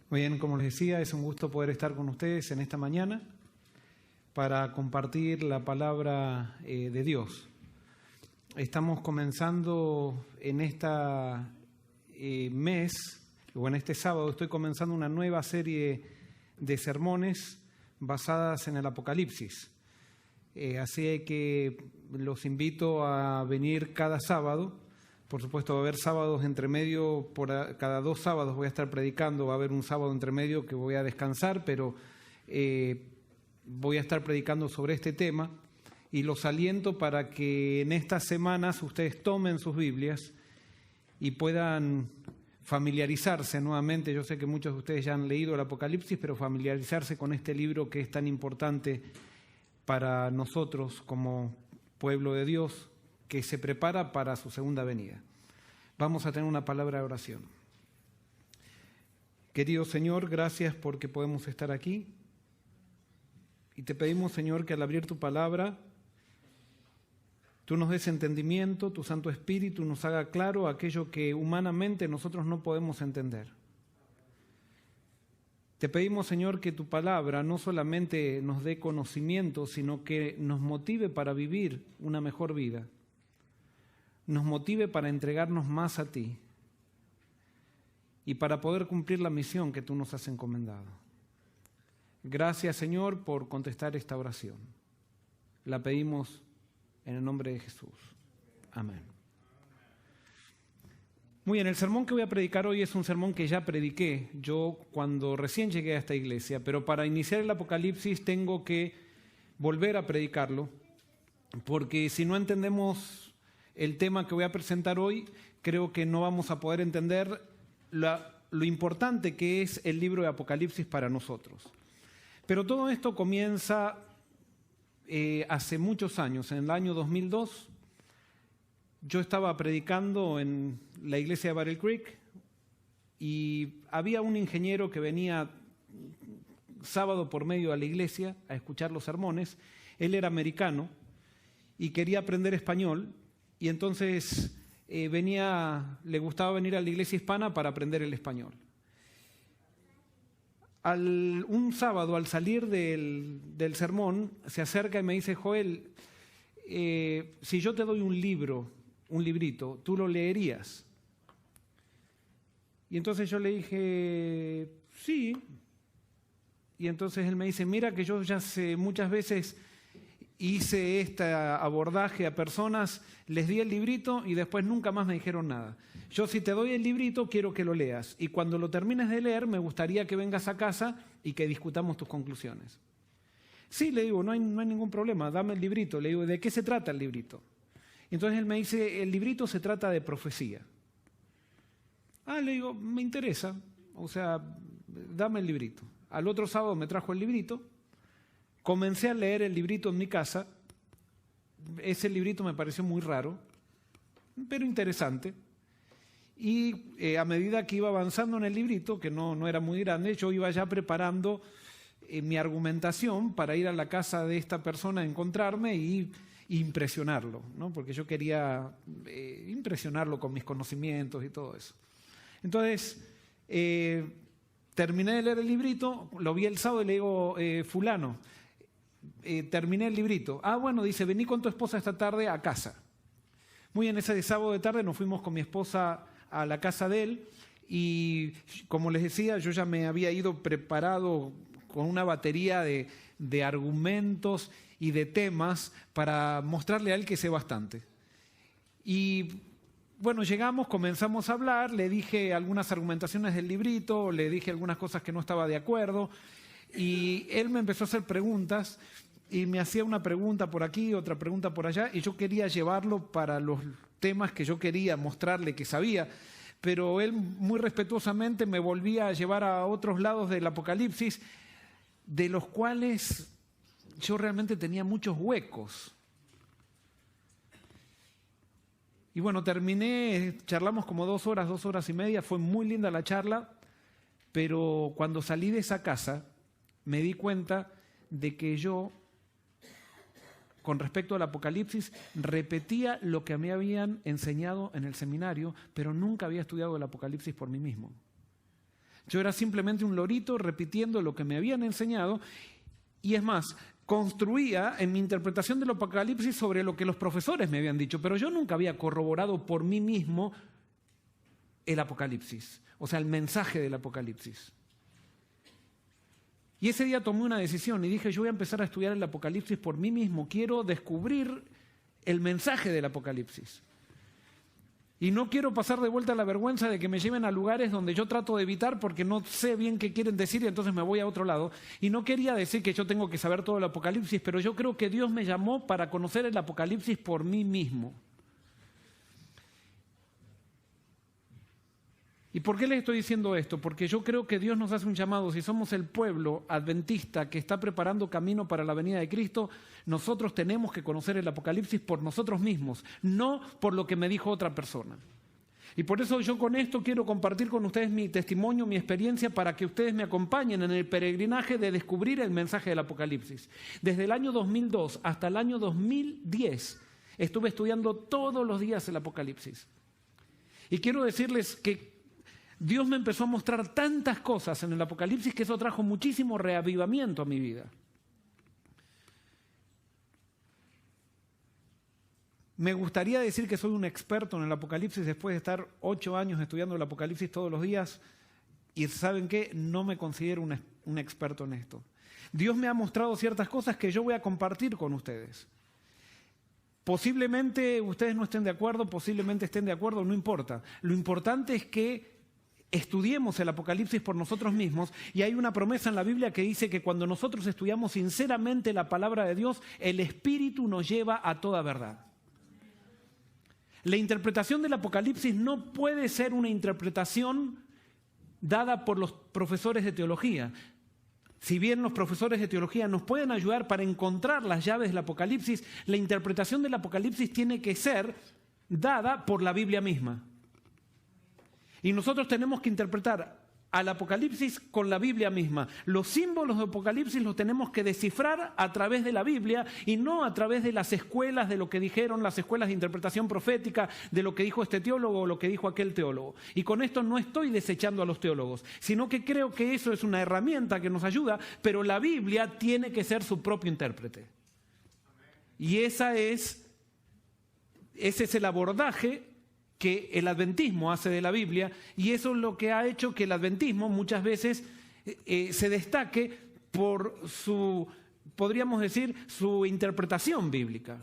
Muy bien, como les decía, es un gusto poder estar con ustedes en esta mañana para compartir la palabra de Dios. Estamos comenzando en este sábado, estoy comenzando una nueva serie de sermones basadas en el Apocalipsis. Así que los invito a venir cada sábado. Por supuesto, va a haber sábados entre medio, cada 2 sábados voy a estar predicando, va a haber un sábado entre medio que voy a descansar, pero voy a estar predicando sobre este tema y los aliento para que en estas semanas ustedes tomen sus Biblias y puedan familiarizarse nuevamente. Yo sé que muchos de ustedes ya han leído el Apocalipsis, pero familiarizarse con este libro que es tan importante para nosotros como pueblo de Dios, que se prepara para su segunda venida. Vamos a tener una palabra de oración. Querido Señor, gracias porque podemos estar aquí. Y te pedimos, Señor, que al abrir tu palabra, tú nos des entendimiento, tu Santo Espíritu nos haga claro aquello que humanamente nosotros no podemos entender. Te pedimos, Señor, que tu palabra no solamente nos dé conocimiento, sino que nos motive para vivir una mejor vida. Nos motive para entregarnos más a ti y para poder cumplir la misión que tú nos has encomendado. Gracias, Señor, por contestar esta oración. La pedimos en el nombre de Jesús. Amén. Muy bien, el sermón que voy a predicar hoy es un sermón que ya prediqué yo cuando recién llegué a esta iglesia, pero para iniciar el Apocalipsis tengo que volver a predicarlo, porque si no entendemos el tema que voy a presentar hoy, creo que no vamos a poder entender lo importante que es el libro de Apocalipsis para nosotros. Pero todo esto comienza hace muchos años, en el año 2002. Yo estaba predicando en la iglesia de Battle Creek y había un ingeniero que venía sábado por medio a la iglesia a escuchar los sermones. Él era americano y quería aprender español. Y entonces le gustaba venir a la iglesia hispana para aprender el español. Un sábado, al salir del sermón, se acerca y me dice: Joel, si yo te doy un librito, ¿tú lo leerías? Y entonces yo le dije, sí. Y entonces él me dice: mira que yo ya muchas veces hice este abordaje a personas, les di el librito y después nunca más me dijeron nada. Yo, si te doy el librito, quiero que lo leas. Y cuando lo termines de leer, me gustaría que vengas a casa y que discutamos tus conclusiones. Sí, le digo, no hay ningún problema, dame el librito. Le digo, ¿de qué se trata el librito? Y entonces él me dice, el librito se trata de profecía. Le digo, me interesa, o sea, dame el librito. Al otro sábado me trajo el librito. Comencé a leer el librito en mi casa. Ese librito me pareció muy raro, pero interesante. Y a medida que iba avanzando en el librito, que no era muy grande, yo iba ya preparando mi argumentación para ir a la casa de esta persona a encontrarme y impresionarlo, ¿no? Porque yo quería impresionarlo con mis conocimientos y todo eso. Entonces, terminé de leer el librito, lo vi el sábado y le digo, fulano, terminé el librito. Bueno, dice, vení con tu esposa esta tarde a casa. Muy bien, ese sábado de tarde nos fuimos con mi esposa a la casa de él y, como les decía, yo ya me había ido preparado con una batería de argumentos y de temas para mostrarle a él que sé bastante. Y bueno, llegamos, comenzamos a hablar, le dije algunas argumentaciones del librito, le dije algunas cosas que no estaba de acuerdo. Y él me empezó a hacer preguntas y me hacía una pregunta por aquí, otra pregunta por allá, y yo quería llevarlo para los temas que yo quería mostrarle que sabía, pero él muy respetuosamente me volvía a llevar a otros lados del Apocalipsis, de los cuales yo realmente tenía muchos huecos. Y bueno, terminé, charlamos como 2 horas, 2 horas y media, fue muy linda la charla, pero cuando salí de esa casa, me di cuenta de que yo, con respecto al Apocalipsis, repetía lo que me habían enseñado en el seminario, pero nunca había estudiado el Apocalipsis por mí mismo. Yo era simplemente un lorito repitiendo lo que me habían enseñado, y es más, construía en mi interpretación del Apocalipsis sobre lo que los profesores me habían dicho, pero yo nunca había corroborado por mí mismo el Apocalipsis, o sea, el mensaje del Apocalipsis. Y ese día tomé una decisión y dije, yo voy a empezar a estudiar el Apocalipsis por mí mismo, quiero descubrir el mensaje del Apocalipsis. Y no quiero pasar de vuelta la vergüenza de que me lleven a lugares donde yo trato de evitar porque no sé bien qué quieren decir y entonces me voy a otro lado. Y no quería decir que yo tengo que saber todo el Apocalipsis, pero yo creo que Dios me llamó para conocer el Apocalipsis por mí mismo. ¿Y por qué les estoy diciendo esto? Porque yo creo que Dios nos hace un llamado. Si somos el pueblo adventista que está preparando camino para la venida de Cristo, nosotros tenemos que conocer el Apocalipsis por nosotros mismos, no por lo que me dijo otra persona. Y por eso yo con esto quiero compartir con ustedes mi testimonio, mi experiencia, para que ustedes me acompañen en el peregrinaje de descubrir el mensaje del Apocalipsis. Desde el año 2002 hasta el año 2010 estuve estudiando todos los días el Apocalipsis. Y quiero decirles que Dios me empezó a mostrar tantas cosas en el Apocalipsis que eso trajo muchísimo reavivamiento a mi vida. Me gustaría decir que soy un experto en el Apocalipsis después de estar 8 años estudiando el Apocalipsis todos los días, y ¿saben qué? No me considero un experto en esto. Dios me ha mostrado ciertas cosas que yo voy a compartir con ustedes. Posiblemente ustedes no estén de acuerdo, posiblemente estén de acuerdo, no importa. Lo importante es que estudiemos el Apocalipsis por nosotros mismos, y hay una promesa en la Biblia que dice que cuando nosotros estudiamos sinceramente la palabra de Dios, el Espíritu nos lleva a toda verdad. La interpretación del Apocalipsis no puede ser una interpretación dada por los profesores de teología. Si bien los profesores de teología nos pueden ayudar para encontrar las llaves del Apocalipsis, la interpretación del Apocalipsis tiene que ser dada por la Biblia misma. Y nosotros tenemos que interpretar al Apocalipsis con la Biblia misma. Los símbolos de Apocalipsis los tenemos que descifrar a través de la Biblia y no a través de las escuelas, de lo que dijeron las escuelas de interpretación profética, de lo que dijo este teólogo o lo que dijo aquel teólogo. Y con esto no estoy desechando a los teólogos, sino que creo que eso es una herramienta que nos ayuda, pero la Biblia tiene que ser su propio intérprete. Y ese es el abordaje que el adventismo hace de la Biblia, y eso es lo que ha hecho que el adventismo muchas veces se destaque por su, podríamos decir, su interpretación bíblica.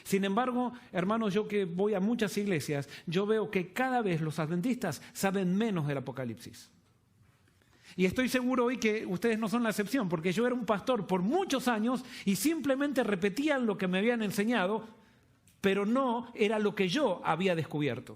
Sin embargo, hermanos, yo que voy a muchas iglesias, yo veo que cada vez los adventistas saben menos del Apocalipsis. Y estoy seguro hoy que ustedes no son la excepción, porque yo era un pastor por muchos años y simplemente repetían lo que me habían enseñado, pero no era lo que yo había descubierto.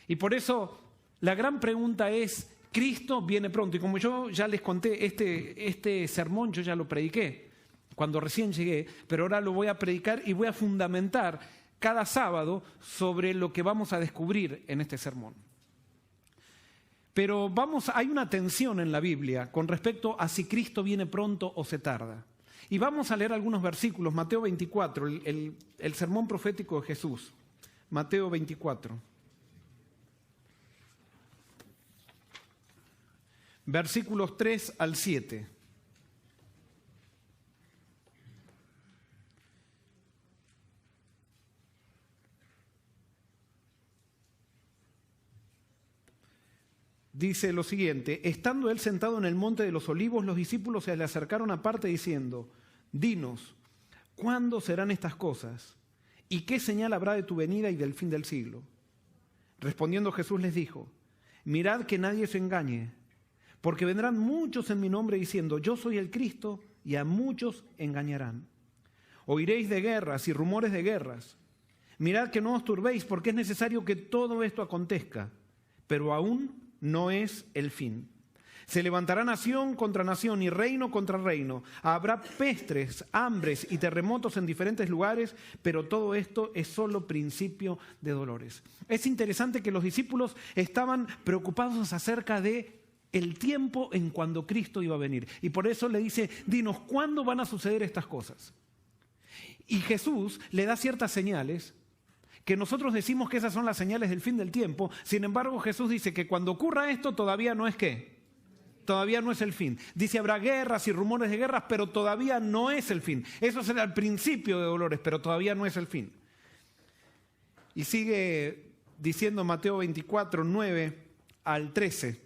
Y por eso la gran pregunta es, Cristo viene pronto. Y como yo ya les conté, este sermón yo ya lo prediqué cuando recién llegué, pero ahora lo voy a predicar y voy a fundamentar cada sábado sobre lo que vamos a descubrir en este sermón. Pero hay una tensión en la Biblia con respecto a si Cristo viene pronto o se tarda. Y vamos a leer algunos versículos. Mateo 24, el sermón profético de Jesús. Mateo 24. Versículos 3 al 7. Dice lo siguiente: estando él sentado en el monte de los olivos, los discípulos se le acercaron aparte diciendo: dinos, ¿cuándo serán estas cosas? ¿Y qué señal habrá de tu venida y del fin del siglo? Respondiendo Jesús les dijo: mirad que nadie se engañe, porque vendrán muchos en mi nombre diciendo: yo soy el Cristo, y a muchos engañarán. Oiréis de guerras y rumores de guerras. Mirad que no os turbéis, porque es necesario que todo esto acontezca, pero aún no es el fin. Se levantará nación contra nación y reino contra reino. Habrá pestes, hambres y terremotos en diferentes lugares, pero todo esto es solo principio de dolores. Es interesante que los discípulos estaban preocupados acerca de el tiempo en cuando Cristo iba a venir. Y por eso le dice: dinos, ¿cuándo van a suceder estas cosas? Y Jesús le da ciertas señales que nosotros decimos que esas son las señales del fin del tiempo. Sin embargo, Jesús dice que cuando ocurra esto todavía no es ¿qué? Todavía no es el fin. Dice habrá guerras y rumores de guerras, pero todavía no es el fin. Eso será el principio de dolores, pero todavía no es el fin. Y sigue diciendo Mateo 24, 9 al 13.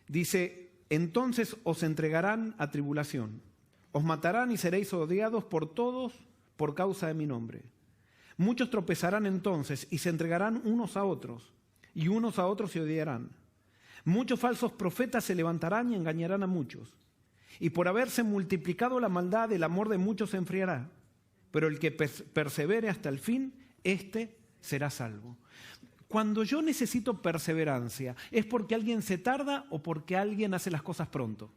Dice, entonces os entregarán a tribulación, os matarán y seréis odiados por todos por causa de mi nombre. Muchos tropezarán entonces y se entregarán unos a otros, y unos a otros se odiarán. Muchos falsos profetas se levantarán y engañarán a muchos. Y por haberse multiplicado la maldad, el amor de muchos se enfriará. Pero el que persevere hasta el fin, éste será salvo. Cuando yo necesito perseverancia, ¿es porque alguien se tarda o porque alguien hace las cosas pronto?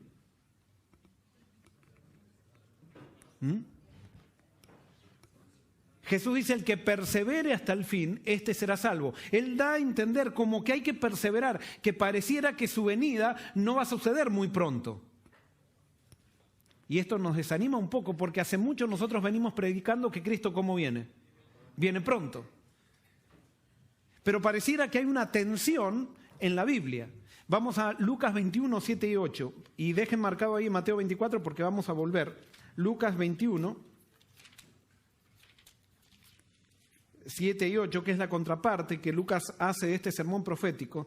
Jesús dice, el que persevere hasta el fin, este será salvo. Él da a entender como que hay que perseverar, que pareciera que su venida no va a suceder muy pronto. Y esto nos desanima un poco porque hace mucho nosotros venimos predicando que Cristo ¿cómo viene? Viene pronto. Pero pareciera que hay una tensión en la Biblia. Vamos a Lucas 21, 7 y 8. Y dejen marcado ahí Mateo 24 porque vamos a volver. Lucas 21. 7 y 8, que es la contraparte que Lucas hace de este sermón profético.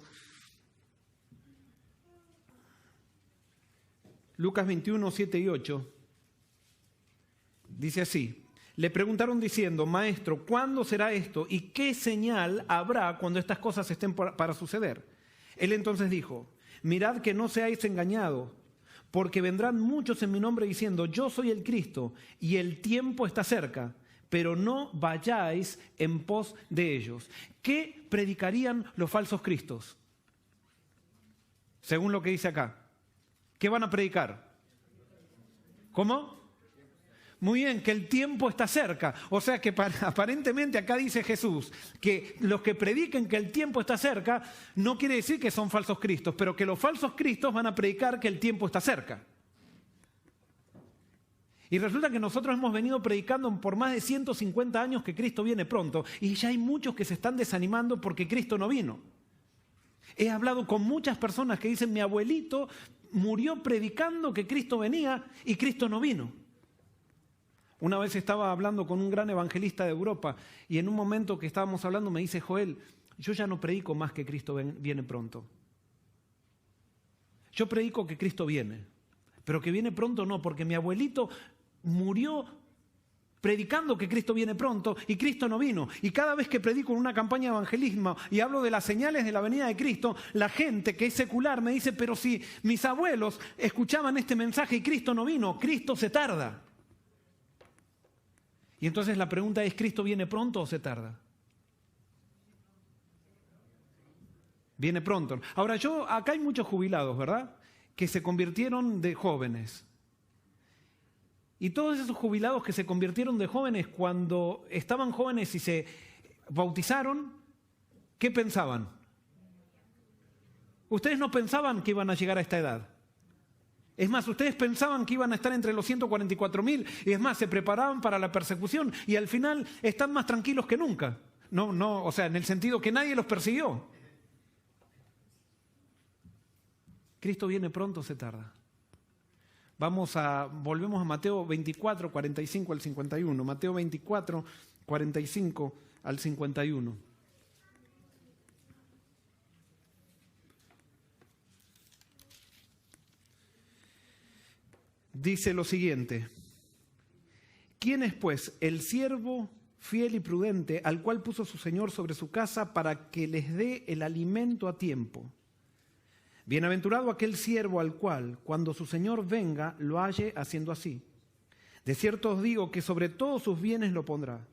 Lucas 21, 7 y 8, dice así, le preguntaron diciendo, Maestro, ¿cuándo será esto? ¿Y qué señal habrá cuando estas cosas estén para suceder? Él entonces dijo, mirad que no seáis engañados, porque vendrán muchos en mi nombre diciendo, yo soy el Cristo, y el tiempo está cerca. Pero no vayáis en pos de ellos. ¿Qué predicarían los falsos cristos? Según lo que dice acá. ¿Qué van a predicar? ¿Cómo? Muy bien, que el tiempo está cerca. O sea que aparentemente acá dice Jesús que los que prediquen que el tiempo está cerca no quiere decir que son falsos cristos, pero que los falsos cristos van a predicar que el tiempo está cerca. Y resulta que nosotros hemos venido predicando por más de 150 años que Cristo viene pronto y ya hay muchos que se están desanimando porque Cristo no vino. He hablado con muchas personas que dicen, mi abuelito murió predicando que Cristo venía y Cristo no vino. Una vez estaba hablando con un gran evangelista de Europa y en un momento que estábamos hablando me dice, Joel, yo ya no predico más que Cristo viene pronto. Yo predico que Cristo viene, pero que viene pronto no, porque mi abuelito murió predicando que Cristo viene pronto y Cristo no vino. Y cada vez que predico en una campaña de evangelismo y hablo de las señales de la venida de Cristo, la gente que es secular me dice, pero si mis abuelos escuchaban este mensaje y Cristo no vino, Cristo se tarda. Y entonces la pregunta es, ¿Cristo viene pronto o se tarda? Viene pronto. Ahora acá hay muchos jubilados, ¿verdad? Que se convirtieron de jóvenes. Y todos esos jubilados que se convirtieron de jóvenes, cuando estaban jóvenes y se bautizaron, ¿qué pensaban? Ustedes no pensaban que iban a llegar a esta edad. Es más, ustedes pensaban que iban a estar entre los 144.000 y es más, se preparaban para la persecución y al final están más tranquilos que nunca. No, o sea, en el sentido que nadie los persiguió. Cristo viene pronto o se tarda. Volvemos a Mateo 24, 45 al 51. Mateo 24, 45 al 51. Dice lo siguiente. ¿Quién es pues el siervo fiel y prudente al cual puso su Señor sobre su casa para que les dé el alimento a tiempo? Bienaventurado aquel siervo al cual, cuando su señor venga, lo halle haciendo así. De cierto os digo que sobre todos sus bienes lo pondrá.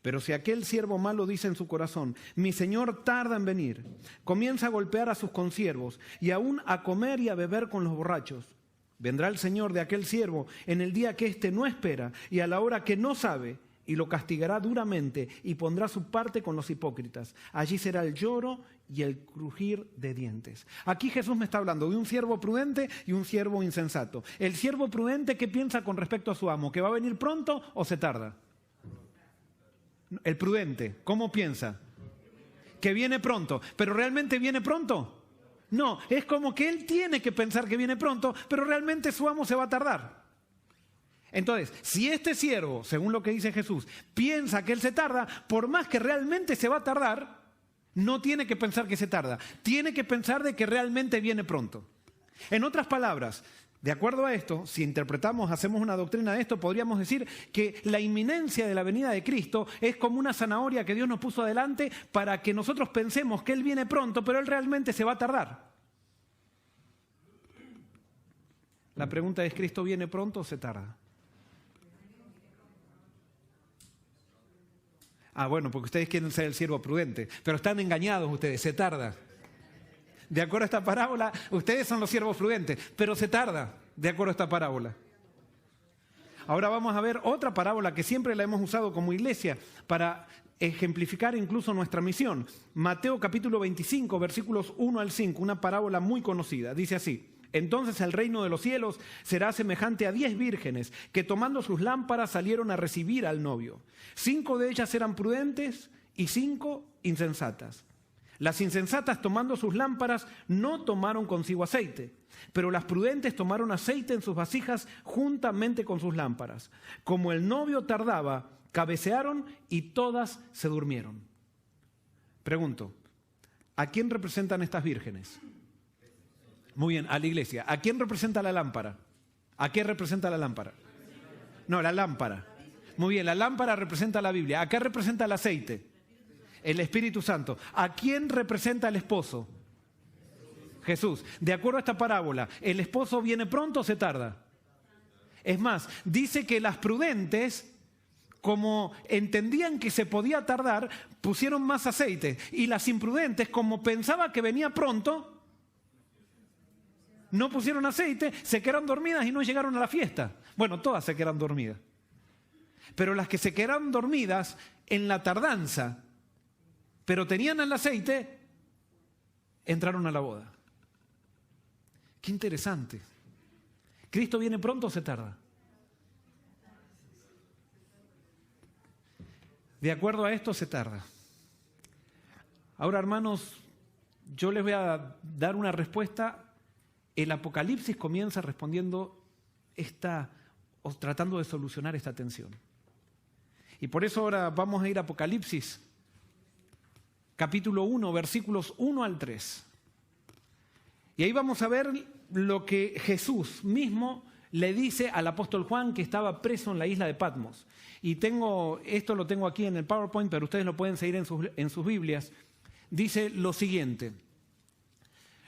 Pero si aquel siervo malo dice en su corazón, mi señor tarda en venir, comienza a golpear a sus consiervos y aún a comer y a beber con los borrachos. Vendrá el señor de aquel siervo en el día que éste no espera y a la hora que no sabe, y lo castigará duramente y pondrá su parte con los hipócritas. Allí será el lloro y el crujir de dientes. Aquí Jesús me está hablando de un siervo prudente y un siervo insensato. El siervo prudente, ¿qué piensa con respecto a su amo? ¿Que va a venir pronto o se tarda? El prudente, ¿cómo piensa? Que viene pronto. ¿Pero realmente viene pronto? No, es como que él tiene que pensar que viene pronto, pero realmente su amo se va a tardar. Entonces, si este siervo, según lo que dice Jesús, piensa que él se tarda, por más que realmente se va a tardar, no tiene que pensar que se tarda. Tiene que pensar de que realmente viene pronto. En otras palabras, de acuerdo a esto, si interpretamos, hacemos una doctrina de esto, podríamos decir que la inminencia de la venida de Cristo es como una zanahoria que Dios nos puso adelante para que nosotros pensemos que Él viene pronto, pero Él realmente se va a tardar. La pregunta es, ¿Cristo viene pronto o se tarda? Bueno, porque ustedes quieren ser el siervo prudente, pero están engañados ustedes, se tarda. De acuerdo a esta parábola, ustedes son los siervos prudentes, pero se tarda, de acuerdo a esta parábola. Ahora vamos a ver otra parábola que siempre la hemos usado como iglesia para ejemplificar incluso nuestra misión. Mateo capítulo 25, versículos 1 al 5, una parábola muy conocida. Dice así: entonces el reino de los cielos será semejante a 10 vírgenes que tomando sus lámparas salieron a recibir al novio. 5 de ellas eran prudentes y 5 insensatas. Las insensatas, tomando sus lámparas, no tomaron consigo aceite, pero las prudentes tomaron aceite en sus vasijas juntamente con sus lámparas. Como el novio tardaba, cabecearon y todas se durmieron. Pregunto, ¿a quién representan estas vírgenes? Muy bien, a la iglesia. ¿A quién representa la lámpara? ¿A qué representa la lámpara? No, la lámpara. Muy bien, la lámpara representa la Biblia. ¿A qué representa el aceite? El Espíritu Santo. ¿A quién representa el esposo? Jesús. De acuerdo a esta parábola, ¿el esposo viene pronto o se tarda? Es más, dice que las prudentes, como entendían que se podía tardar, pusieron más aceite. Y las imprudentes, como pensaba que venía pronto, no pusieron aceite, se quedaron dormidas y no llegaron a la fiesta. Bueno, todas se quedaron dormidas. Pero las que se quedaron dormidas en la tardanza, pero tenían el aceite, entraron a la boda. Qué interesante. ¿Cristo viene pronto o se tarda? De acuerdo a esto, se tarda. Ahora, hermanos, yo les voy a dar una respuesta. El Apocalipsis comienza respondiendo o tratando de solucionar esta tensión. Y por eso ahora vamos a ir a Apocalipsis, capítulo 1, versículos 1 al 3. Y ahí vamos a ver lo que Jesús mismo le dice al apóstol Juan, que estaba preso en la isla de Patmos. Y esto lo tengo aquí en el PowerPoint, pero ustedes lo pueden seguir en sus Biblias. Dice lo siguiente: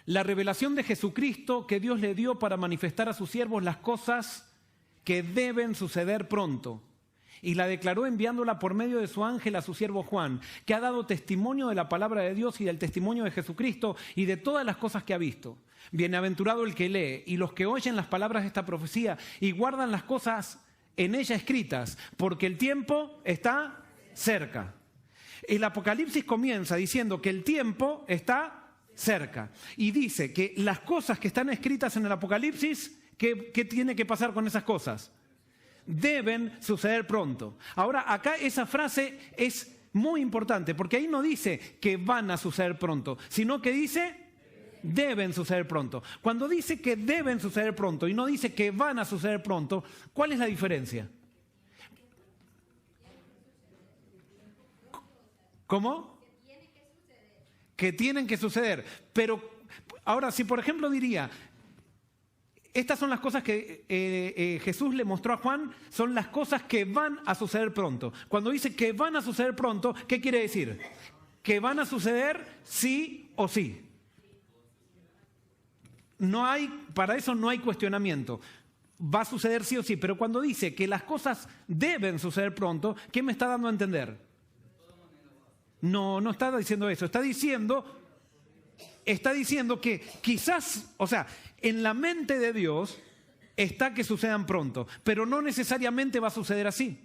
la revelación de Jesucristo que Dios le dio para manifestar a sus siervos las cosas que deben suceder pronto. Y la declaró enviándola por medio de su ángel a su siervo Juan, que ha dado testimonio de la palabra de Dios y del testimonio de Jesucristo y de todas las cosas que ha visto. Bienaventurado el que lee y los que oyen las palabras de esta profecía y guardan las cosas en ella escritas, porque el tiempo está cerca. El Apocalipsis comienza diciendo que el tiempo está cerca. Y dice que las cosas que están escritas en el Apocalipsis, ¿qué tiene que pasar con esas cosas? Deben suceder pronto. Ahora, acá esa frase es muy importante, porque ahí no dice que van a suceder pronto, sino que dice deben suceder pronto. Cuando dice que deben suceder pronto y no dice que van a suceder pronto, ¿cuál es la diferencia? ¿Cómo? Que tienen que suceder. Pero ahora, si por ejemplo diría, estas son las cosas que Jesús le mostró a Juan, son las cosas que van a suceder pronto. Cuando dice que van a suceder pronto, ¿qué quiere decir? Que van a suceder sí o sí. Para eso no hay cuestionamiento. Va a suceder sí o sí, pero cuando dice que las cosas deben suceder pronto, ¿qué me está dando a entender? No está diciendo eso. Está diciendo que quizás, en la mente de Dios está que sucedan pronto, pero no necesariamente va a suceder así.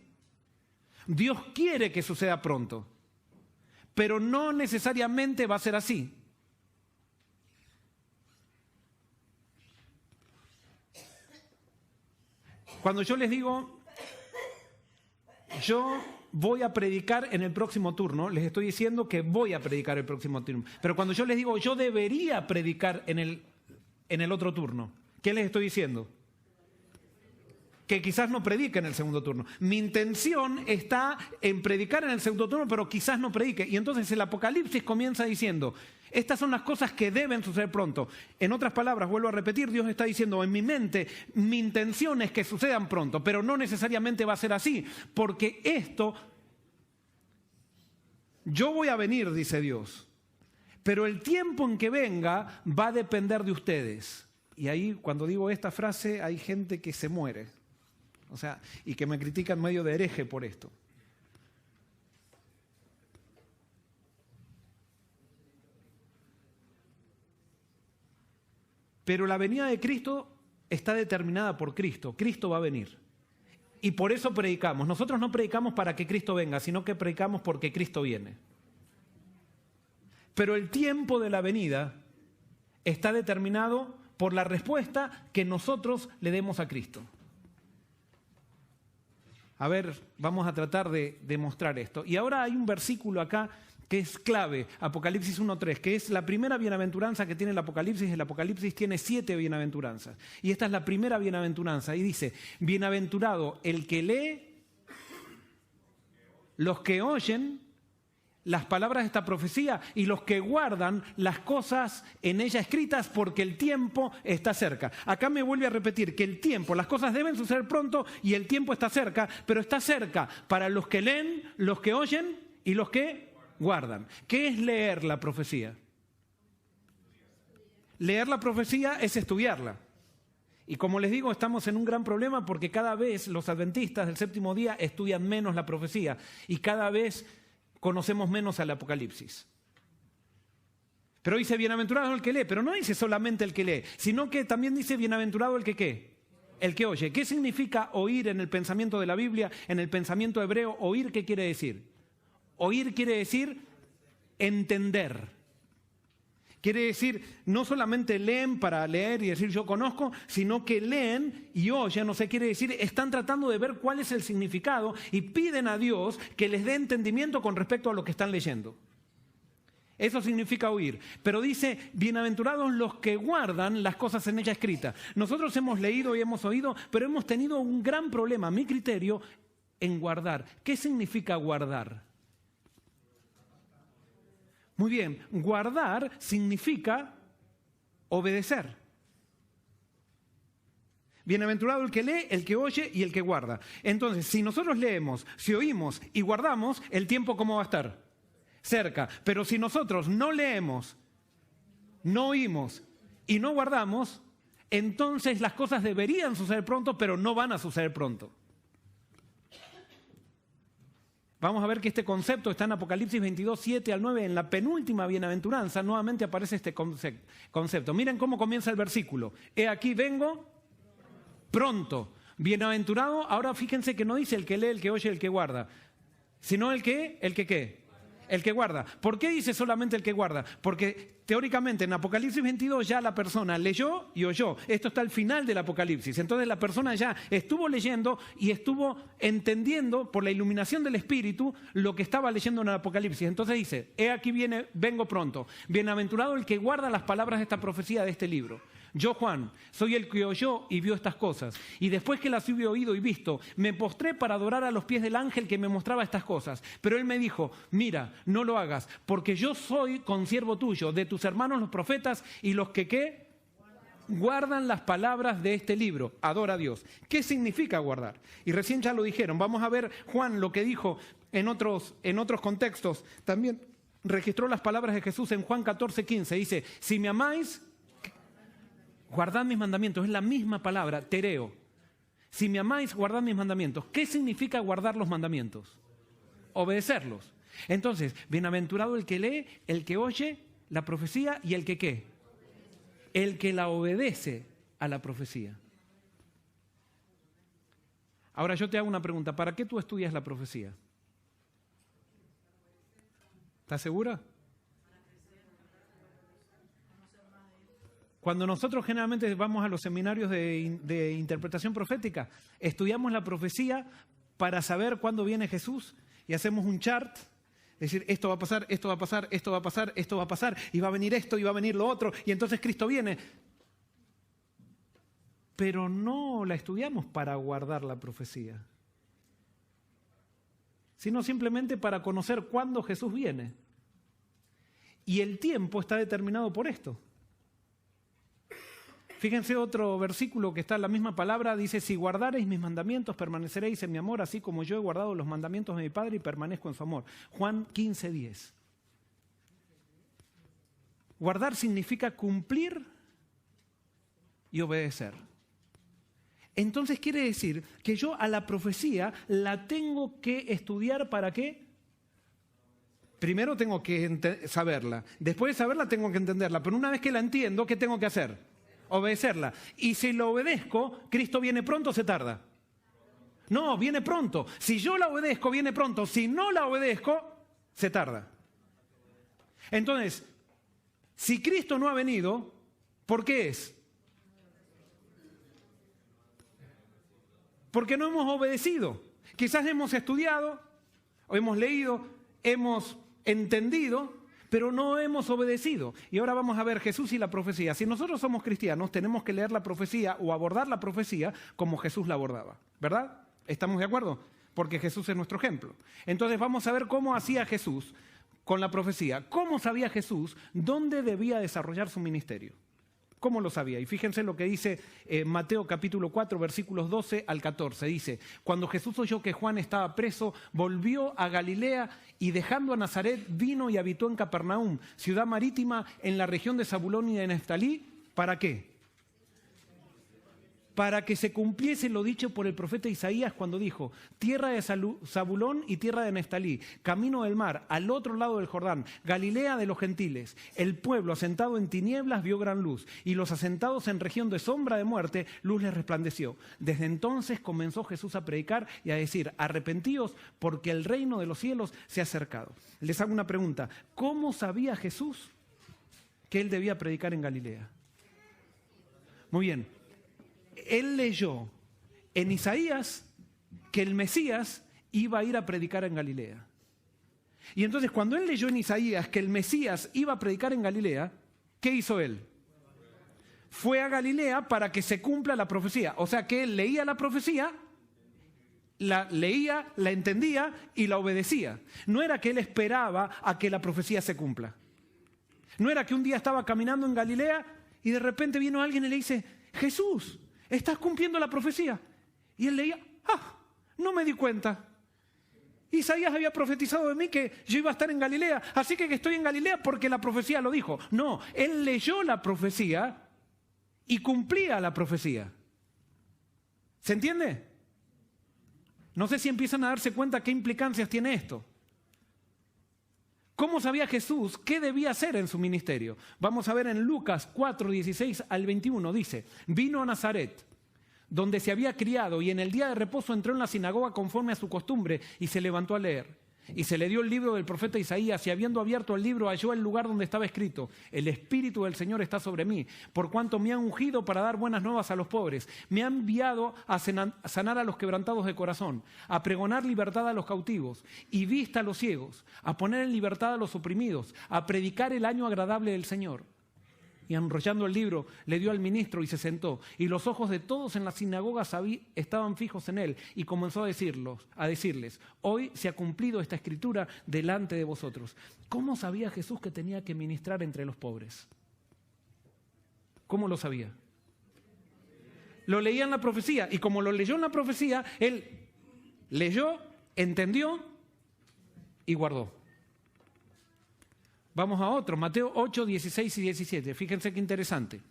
Dios quiere que suceda pronto, pero no necesariamente va a ser así. Cuando yo les digo, yo voy a predicar en el próximo turno, les estoy diciendo que voy a predicar el próximo turno. Pero cuando yo les digo, yo debería predicar en el otro turno, ¿qué les estoy diciendo? Que quizás no predique en el segundo turno. Mi intención está en predicar en el segundo turno, pero quizás no predique. Y entonces el Apocalipsis comienza diciendo, estas son las cosas que deben suceder pronto. En otras palabras, vuelvo a repetir, Dios está diciendo, en mi mente, mi intención es que sucedan pronto, pero no necesariamente va a ser así, porque esto, yo voy a venir, dice Dios, pero el tiempo en que venga va a depender de ustedes. Y ahí, cuando digo esta frase, hay gente que se muere. O sea, y que me critican medio de hereje por esto. Pero la venida de Cristo está determinada por Cristo. Cristo va a venir. Y por eso predicamos. Nosotros no predicamos para que Cristo venga, sino que predicamos porque Cristo viene. Pero el tiempo de la venida está determinado por la respuesta que nosotros le demos a Cristo. A ver, vamos a tratar de demostrar esto. Y ahora hay un versículo acá que es clave, Apocalipsis 1:3, que es la primera bienaventuranza que tiene el Apocalipsis. El Apocalipsis tiene 7 bienaventuranzas. Y esta es la primera bienaventuranza. Y dice, bienaventurado el que lee, los que oyen las palabras de esta profecía y los que guardan las cosas en ella escritas, porque el tiempo está cerca. Acá me vuelve a repetir que el tiempo, las cosas deben suceder pronto y el tiempo está cerca, pero está cerca para los que leen, los que oyen y los que guardan. ¿Qué es leer la profecía? Leer la profecía es estudiarla. Y como les digo, estamos en un gran problema porque cada vez los adventistas del séptimo día estudian menos la profecía y cada vez conocemos menos al Apocalipsis. Pero dice bienaventurado el que lee, pero no dice solamente el que lee, sino que también dice bienaventurado el que ¿qué? El que oye. ¿Qué significa oír en el pensamiento de la Biblia, en el pensamiento hebreo? Oír, ¿qué quiere decir? Oír quiere decir entender. Quiere decir, no solamente leen para leer y decir yo conozco, sino que leen y oyen, o sea, quiere decir, están tratando de ver cuál es el significado y piden a Dios que les dé entendimiento con respecto a lo que están leyendo. Eso significa oír. Pero dice, bienaventurados los que guardan las cosas en ella escritas. Nosotros hemos leído y hemos oído, pero hemos tenido un gran problema, a mi criterio, en guardar. ¿Qué significa guardar? Muy bien, guardar significa obedecer. Bienaventurado el que lee, el que oye y el que guarda. Entonces, si nosotros leemos, si oímos y guardamos, ¿el tiempo cómo va a estar? Cerca. Pero si nosotros no leemos, no oímos y no guardamos, entonces las cosas deberían suceder pronto, pero no van a suceder pronto. Vamos a ver que este concepto está en Apocalipsis 22, 7 al 9, en la penúltima bienaventuranza, nuevamente aparece este concepto. Miren cómo comienza el versículo. He aquí vengo pronto. Bienaventurado, ahora fíjense que no dice el que lee, el que oye, el que guarda, sino el que ¿qué? El que guarda. ¿Por qué dice solamente el que guarda? Porque teóricamente en Apocalipsis 22 ya la persona leyó y oyó. Esto está al final del Apocalipsis. Entonces la persona ya estuvo leyendo y estuvo entendiendo por la iluminación del Espíritu lo que estaba leyendo en el Apocalipsis. Entonces dice, he aquí vengo pronto. Bienaventurado el que guarda las palabras de esta profecía de este libro. Yo, Juan, soy el que oyó y vio estas cosas. Y después que las hubo oído y visto, me postré para adorar a los pies del ángel que me mostraba estas cosas. Pero él me dijo, mira, no lo hagas, porque yo soy consiervo tuyo, de tus hermanos los profetas y los que ¿qué? Guardan las palabras de este libro. Adora a Dios. ¿Qué significa guardar? Y recién ya lo dijeron. Vamos a ver Juan lo que dijo en otros contextos. También registró las palabras de Jesús en Juan 14, 15. Dice, si me amáis, guardad mis mandamientos. Es la misma palabra, tereo. Si me amáis, guardad mis mandamientos. ¿Qué significa guardar los mandamientos? Obedecerlos. Entonces, bienaventurado el que lee, el que oye la profecía y el que ¿qué? El que la obedece a la profecía. Ahora yo te hago una pregunta. ¿Para qué tú estudias la profecía? ¿Estás segura? Cuando nosotros generalmente vamos a los seminarios de interpretación profética, estudiamos la profecía para saber cuándo viene Jesús y hacemos un chart. Es decir, esto va a pasar, esto va a pasar, esto va a pasar, esto va a pasar, y va a venir esto, y va a venir lo otro, y entonces Cristo viene. Pero no la estudiamos para guardar la profecía, sino simplemente para conocer cuándo Jesús viene. Y el tiempo está determinado por esto. Fíjense otro versículo que está en la misma palabra, dice, si guardareis mis mandamientos, permaneceréis en mi amor, así como yo he guardado los mandamientos de mi Padre y permanezco en su amor. Juan 15:10. Guardar significa cumplir y obedecer. Entonces quiere decir que yo a la profecía la tengo que estudiar, ¿para qué? Primero tengo que saberla, después de saberla tengo que entenderla, pero una vez que la entiendo, ¿qué tengo que hacer? Obedecerla. Y si lo obedezco, ¿Cristo viene pronto o se tarda? No, viene pronto. Si yo la obedezco, viene pronto. Si no la obedezco, se tarda. Entonces, si Cristo no ha venido, ¿por qué es? Porque no hemos obedecido. Quizás hemos estudiado, o hemos leído, hemos entendido, pero no hemos obedecido. Y ahora vamos a ver Jesús y la profecía. Si nosotros somos cristianos, tenemos que leer la profecía o abordar la profecía como Jesús la abordaba, ¿verdad? ¿Estamos de acuerdo? Porque Jesús es nuestro ejemplo. Entonces vamos a ver cómo hacía Jesús con la profecía. ¿Cómo sabía Jesús dónde debía desarrollar su ministerio? ¿Cómo lo sabía? Y fíjense lo que dice Mateo capítulo 4, versículos 12 al 14. Dice, cuando Jesús oyó que Juan estaba preso, volvió a Galilea y dejando a Nazaret vino y habitó en Capernaum, ciudad marítima en la región de Zabulón y de Neftalí. ¿Para qué? Para que se cumpliese lo dicho por el profeta Isaías cuando dijo, tierra de Zabulón y tierra de Neftalí, camino del mar, al otro lado del Jordán, Galilea de los gentiles. El pueblo asentado en tinieblas vio gran luz, y los asentados en región de sombra de muerte, luz les resplandeció. Desde entonces comenzó Jesús a predicar y a decir, arrepentíos porque el reino de los cielos se ha acercado. Les hago una pregunta, ¿cómo sabía Jesús que él debía predicar en Galilea? Muy bien. Él leyó en Isaías que el Mesías iba a ir a predicar en Galilea. Y entonces cuando él leyó en Isaías que el Mesías iba a predicar en Galilea, ¿qué hizo él? Fue a Galilea para que se cumpla la profecía. O sea que él leía la profecía, la leía, la entendía y la obedecía. No era que él esperaba a que la profecía se cumpla. No era que un día estaba caminando en Galilea y de repente vino alguien y le dice, Jesús, ¿estás cumpliendo la profecía? Y él leía, no me di cuenta. Isaías había profetizado de mí que yo iba a estar en Galilea, así que estoy en Galilea porque la profecía lo dijo. No, él leyó la profecía y cumplía la profecía. ¿Se entiende? No sé si empiezan a darse cuenta qué implicancias tiene esto. ¿Cómo sabía Jesús qué debía hacer en su ministerio? Vamos a ver en Lucas 4, 16 al 21, dice, vino a Nazaret, donde se había criado, y en el día de reposo entró en la sinagoga conforme a su costumbre y se levantó a leer. Y se le dio el libro del profeta Isaías, y habiendo abierto el libro halló el lugar donde estaba escrito, el Espíritu del Señor está sobre mí, por cuanto me ha ungido para dar buenas nuevas a los pobres, me ha enviado a sanar a los quebrantados de corazón, a pregonar libertad a los cautivos y vista a los ciegos, a poner en libertad a los oprimidos, a predicar el año agradable del Señor. Y enrollando el libro, le dio al ministro y se sentó. Y los ojos de todos en la sinagoga estaban fijos en él. Y comenzó a decirles, hoy se ha cumplido esta escritura delante de vosotros. ¿Cómo sabía Jesús que tenía que ministrar entre los pobres? ¿Cómo lo sabía? Lo leía en la profecía. Y como lo leyó en la profecía, él leyó, entendió y guardó. Vamos a otro, Mateo 8, 16 y 17. Fíjense qué interesante.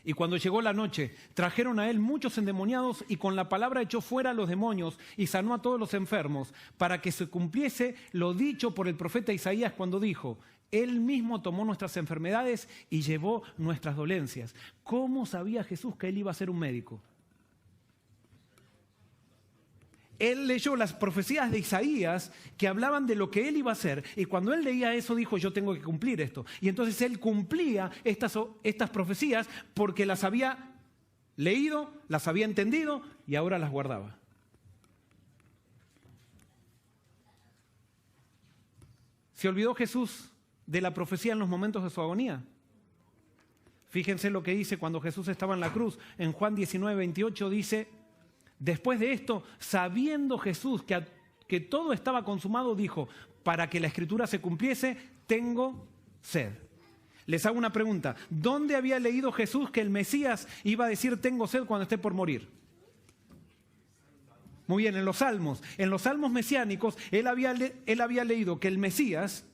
Y cuando llegó la noche, trajeron a él muchos endemoniados y con la palabra echó fuera a los demonios y sanó a todos los enfermos, para que se cumpliese lo dicho por el profeta Isaías cuando dijo, él mismo tomó nuestras enfermedades y llevó nuestras dolencias. ¿Cómo sabía Jesús que él iba a ser un médico? Él leyó las profecías de Isaías que hablaban de lo que él iba a hacer. Y cuando él leía eso, dijo, yo tengo que cumplir esto. Y entonces él cumplía estas profecías porque las había leído, las había entendido y ahora las guardaba. ¿Se olvidó Jesús de la profecía en los momentos de su agonía? Fíjense lo que dice cuando Jesús estaba en la cruz. En Juan 19:28 dice, después de esto, sabiendo Jesús que todo estaba consumado, dijo, para que la Escritura se cumpliese, tengo sed. Les hago una pregunta. ¿Dónde había leído Jesús que el Mesías iba a decir tengo sed cuando esté por morir? Muy bien, en los Salmos. En los Salmos mesiánicos, él había leído que el Mesías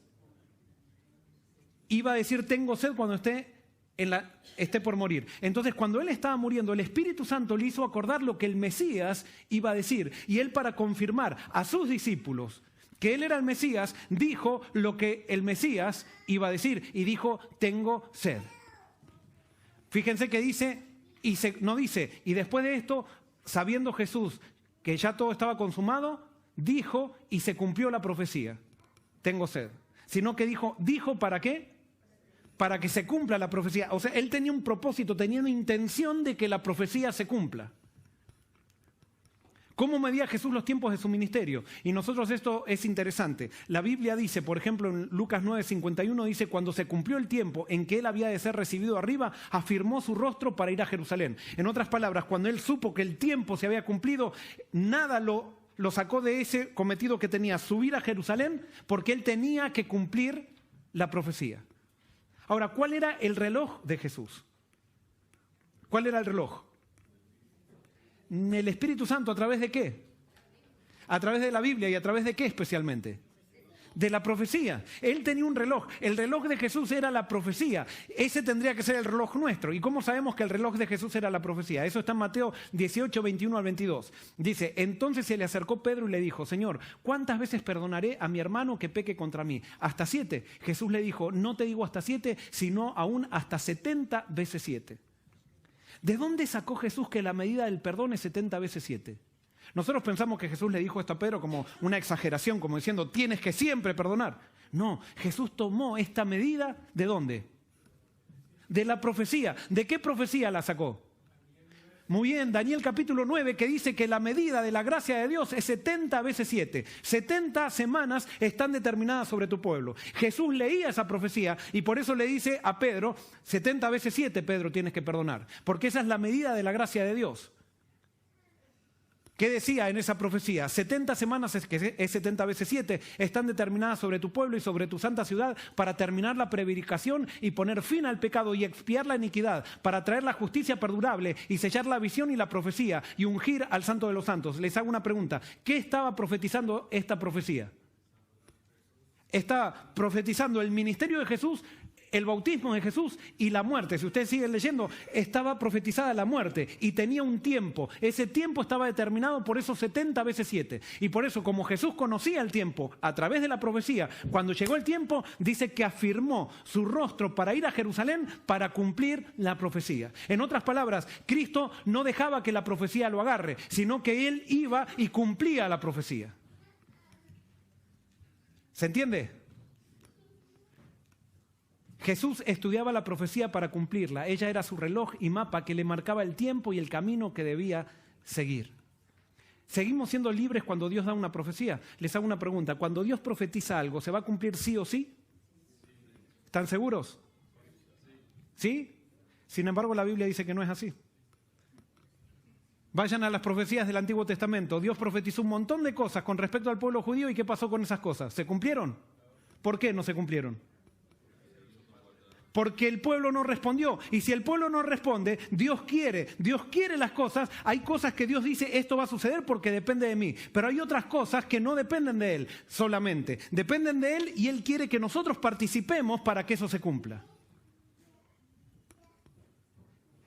iba a decir tengo sed cuando esté por morir. Entonces, cuando él estaba muriendo, el Espíritu Santo le hizo acordar lo que el Mesías iba a decir. Y él, para confirmar a sus discípulos que él era el Mesías, dijo lo que el Mesías iba a decir. Y dijo, tengo sed. Fíjense que dice, no dice, y después de esto, sabiendo Jesús que ya todo estaba consumado, dijo y se cumplió la profecía. Tengo sed. Sino que dijo ¿para qué? Para que se cumpla la profecía. O sea, él tenía un propósito, tenía una intención de que la profecía se cumpla. ¿Cómo medía Jesús los tiempos de su ministerio? Y nosotros esto es interesante. La Biblia dice, por ejemplo, en Lucas 9:51, dice, cuando se cumplió el tiempo en que él había de ser recibido arriba, afirmó su rostro para ir a Jerusalén. En otras palabras, cuando él supo que el tiempo se había cumplido, nada lo sacó de ese cometido que tenía, subir a Jerusalén, porque él tenía que cumplir la profecía. Ahora, ¿cuál era el reloj de Jesús? ¿Cuál era el reloj? El Espíritu Santo, ¿a través de qué? A través de la Biblia. ¿Y a través de qué especialmente? De la profecía. Él tenía un reloj. El reloj de Jesús era la profecía. Ese tendría que ser el reloj nuestro. ¿Y cómo sabemos que el reloj de Jesús era la profecía? Eso está en Mateo 18, 21 al 22. Dice, entonces se le acercó Pedro y le dijo, Señor, ¿cuántas veces perdonaré a mi hermano que peque contra mí? ¿Hasta 7? Jesús le dijo, no te digo hasta 7, sino aún hasta 70 veces 7. ¿De dónde sacó Jesús que la medida del perdón es 70 veces 7? Nosotros pensamos que Jesús le dijo esto a Pedro como una exageración, como diciendo, tienes que siempre perdonar. No, Jesús tomó esta medida, ¿de dónde? De la profecía. ¿De qué profecía la sacó? Muy bien, Daniel capítulo 9, que dice que la medida de la gracia de Dios es 70 veces 7. 70 semanas están determinadas sobre tu pueblo. Jesús leía esa profecía y por eso le dice a Pedro, 70 veces 7, Pedro, tienes que perdonar. Porque esa es la medida de la gracia de Dios. ¿Qué decía en esa profecía? 70 semanas, que es 70 veces 7, están determinadas sobre tu pueblo y sobre tu santa ciudad para terminar la prevaricación y poner fin al pecado y expiar la iniquidad, para traer la justicia perdurable y sellar la visión y la profecía y ungir al Santo de los Santos. Les hago una pregunta. ¿Qué estaba profetizando esta profecía? Está profetizando el ministerio de Jesús, el bautismo de Jesús y la muerte. Si ustedes siguen leyendo, estaba profetizada la muerte y tenía un tiempo. Ese tiempo estaba determinado por esos 70 veces 7. Y por eso, como Jesús conocía el tiempo a través de la profecía, cuando llegó el tiempo, dice que afirmó su rostro para ir a Jerusalén para cumplir la profecía. En otras palabras, Cristo no dejaba que la profecía lo agarre, sino que Él iba y cumplía la profecía. ¿Se entiende? Jesús estudiaba la profecía para cumplirla. Ella era su reloj y mapa que le marcaba el tiempo y el camino que debía seguir. ¿Seguimos siendo libres cuando Dios da una profecía? Les hago una pregunta. Cuando Dios profetiza algo, ¿se va a cumplir sí o sí? ¿Están seguros? ¿Sí? Sin embargo, la Biblia dice que no es así. Vayan a las profecías del Antiguo Testamento. Dios profetizó un montón de cosas con respecto al pueblo judío. ¿Y qué pasó con esas cosas? ¿Se cumplieron? ¿Por qué no se cumplieron? Porque el pueblo no respondió. Y si el pueblo no responde, Dios quiere las cosas. Hay cosas que Dios dice, esto va a suceder porque depende de mí. Pero hay otras cosas que no dependen de Él solamente. Dependen de Él y Él quiere que nosotros participemos para que eso se cumpla.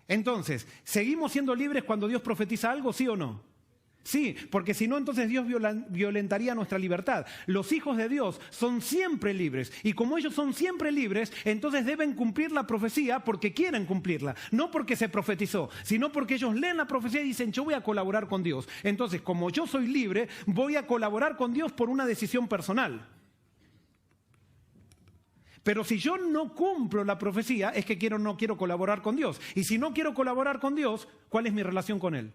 Entonces, ¿seguimos siendo libres cuando Dios profetiza algo, sí o no? Sí, porque si no, entonces Dios violentaría nuestra libertad. Los hijos de Dios son siempre libres. Y como ellos son siempre libres, entonces deben cumplir la profecía porque quieren cumplirla. No porque se profetizó, sino porque ellos leen la profecía y dicen, yo voy a colaborar con Dios. Entonces, como yo soy libre, voy a colaborar con Dios por una decisión personal. Pero si yo no cumplo la profecía, es que no quiero colaborar con Dios. Y si no quiero colaborar con Dios, ¿cuál es mi relación con Él?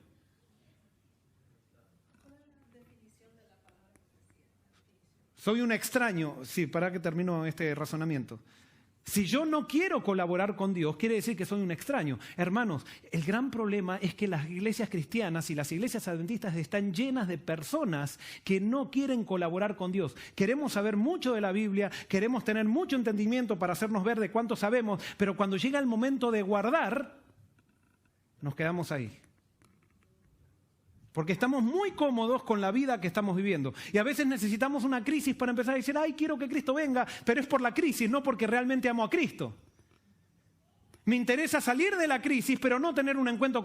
soy un extraño. Sí, para que termino este razonamiento. Si yo no quiero colaborar con Dios, quiere decir que soy un extraño. Hermanos, el gran problema es que las iglesias cristianas y las iglesias adventistas están llenas de personas que no quieren colaborar con Dios. Queremos saber mucho de la Biblia, queremos tener mucho entendimiento para hacernos ver de cuánto sabemos, pero cuando llega el momento de guardar, nos quedamos ahí. Porque estamos muy cómodos con la vida que estamos viviendo. Y a veces necesitamos una crisis para empezar a decir, ay, quiero que Cristo venga, pero es por la crisis, no porque realmente amo a Cristo. Me interesa salir de la crisis, pero no tener un encuentro